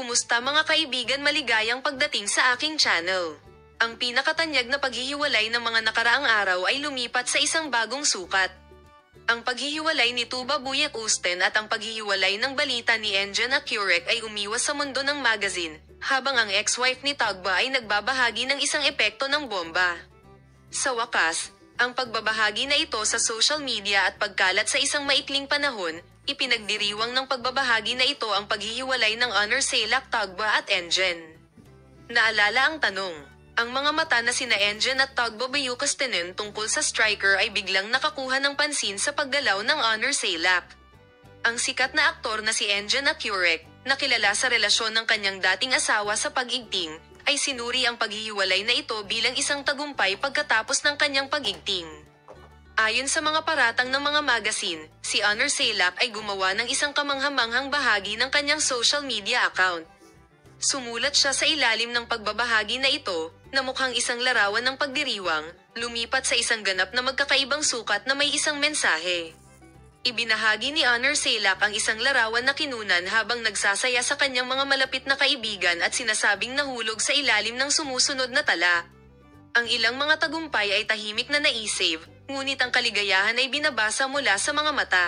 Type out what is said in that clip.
Kumusta mga kaibigan, maligayang pagdating sa aking channel. Ang pinakatanyag na paghihiwalay ng mga nakaraang araw ay lumipat sa isang bagong sukat. Ang paghihiwalay ni Tuba Büyüküstün at ang paghihiwalay ng balita ni Engin Akyurek ay umiwas sa mundo ng magazine, habang ang ex-wife ni Tugba ay nagbabahagi ng isang epekto ng bomba. Sa wakas, ang pagbabahagi na ito sa social media at pagkalat sa isang maikling panahon, ipinagdiriwang ng pagbabahagi na ito ang paghihiwalay ng Onur Sailak, Tugba at Engin. Naalala ang tanong, ang mga mata na sina Engin at Tuba Büyüküstün tungkol sa striker ay biglang nakakuha ng pansin sa paggalaw ng Onur Sailak. Ang sikat na aktor na si Engin Akyurek, na kilala sa relasyon ng kanyang dating asawa sa pag-igting, ay sinuri ang paghihiwalay na ito bilang isang tagumpay pagkatapos ng kanyang pag-igting. Ayon sa mga paratang ng mga magazine, si Onur Sailak ay gumawa ng isang kamanghamanghang bahagi ng kanyang social media account. Sumulat siya sa ilalim ng pagbabahagi na ito, na mukhang isang larawan ng pagdiriwang, lumipat sa isang ganap na magkakaibang sukat na may isang mensahe. Ibinahagi ni Onur Sailak ang isang larawan na kinunan habang nagsasaya sa kanyang mga malapit na kaibigan at sinasabing nahulog sa ilalim ng sumusunod na tala. Ang ilang mga tagumpay ay tahimik na naisave, ngunit ang kaligayahan ay binabasa mula sa mga mata.